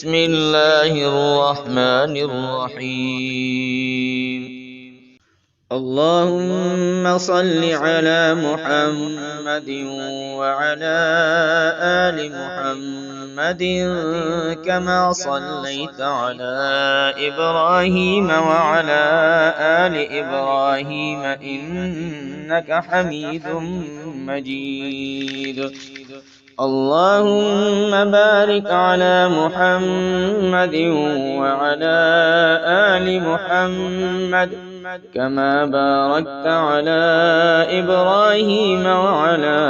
بسم الله الرحمن الرحيم. اللهم صل على محمد وعلى آل محمد كما صليت على إبراهيم وعلى آل إبراهيم إنك حميد مجيد. اللهم بارك على محمد وعلى آل محمد كما باركت على إبراهيم وعلى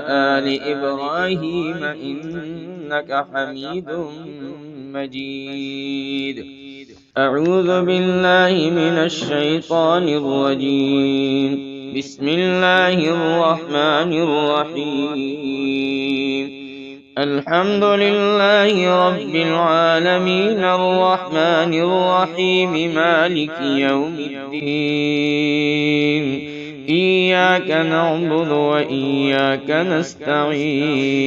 آل إبراهيم إنك حميد مجيد. أعوذ بالله من الشيطان الرجيم. بسم الله الرحمن الرحيم. الحمد لله رب العالمين الرحمن الرحيم مالك يوم الدين. إياك نعبد وإياك نستعين.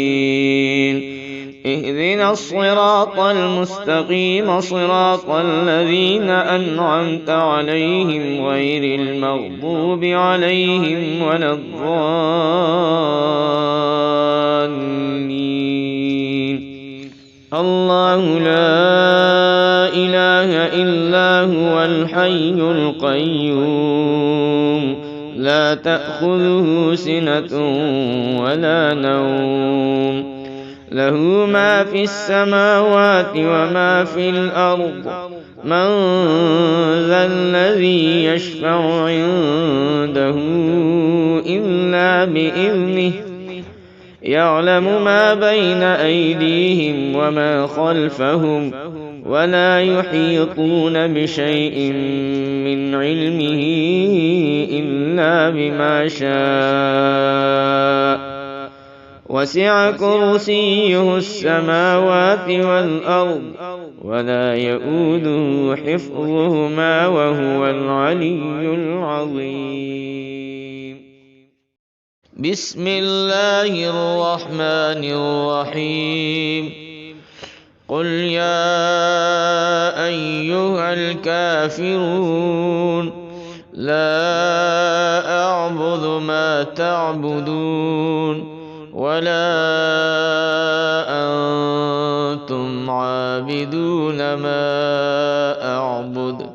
اهدنا الصراط المستقيم صراط الذين أنعمت عليهم غير المغضوب عليهم ولا الضالين. الله لا إله إلا هو الحي القيوم لا تأخذه سنة ولا نوم له ما في السماوات وما في الأرض. من ذا الذي يشفع عنده إلا بإذنه. يعلم ما بين أيديهم وما خلفهم ولا يحيطون بشيء من علمه إلا بما شاء. وسع كرسيه السماوات والأرض ولا يؤوده حفظهما وهو العلي العظيم. بسم الله الرحمن الرحيم. قل يا أيها الكافرون لا أعبد ما تعبدون ولا أنتم عابدون ما أعبد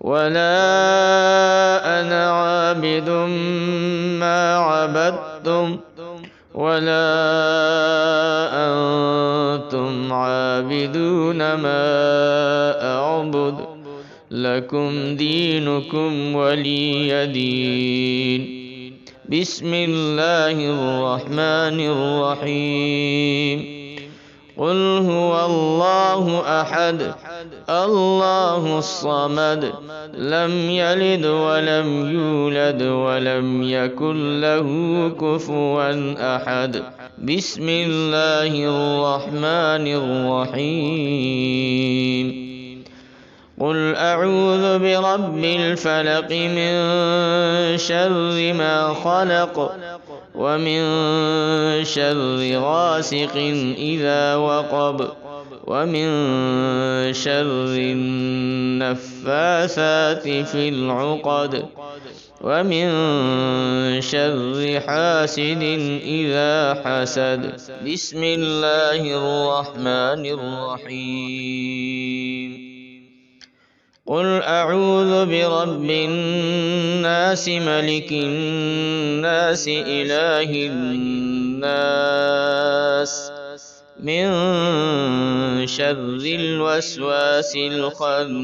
ولا أنا عابد ما عبدتم ولا أنتم عابدون ما أعبد لكم دينكم ولي دين. بسم الله الرحمن الرحيم. قل هو الله أحد الله الصمد لم يلد ولم يولد ولم يكن له كفوا أحد. بسم الله الرحمن الرحيم. قل أعوذ برب الفلق من شر ما خلق ومن شر غاسق إذا وقب ومن شر النفاثات في العقد ومن شر حاسد إذا حسد. بسم الله الرحمن الرحيم. قل أعوذ برب الناس ملك الناس إله الناس من شر الوسواس الخناس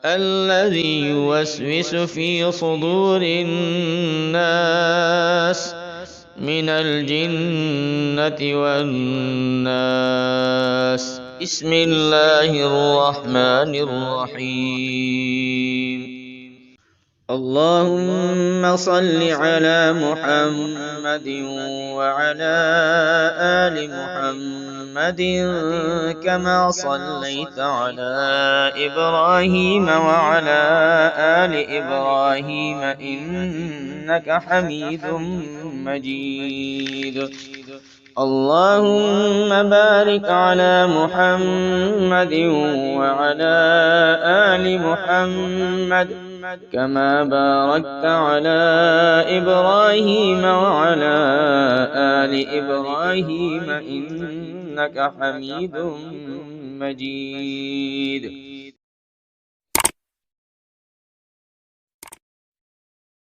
الذي يوسوس في صدور الناس من الجنة والناس. بسم الله الرحمن الرحيم. اللهم صل على محمد وعلى آل محمد كما صليت على إبراهيم وعلى آل إبراهيم إنك حميد مجيد. اللهم بارك على محمد وعلى آل محمد كما باركت على إبراهيم وعلى آل إبراهيم إنك حميد مجيد.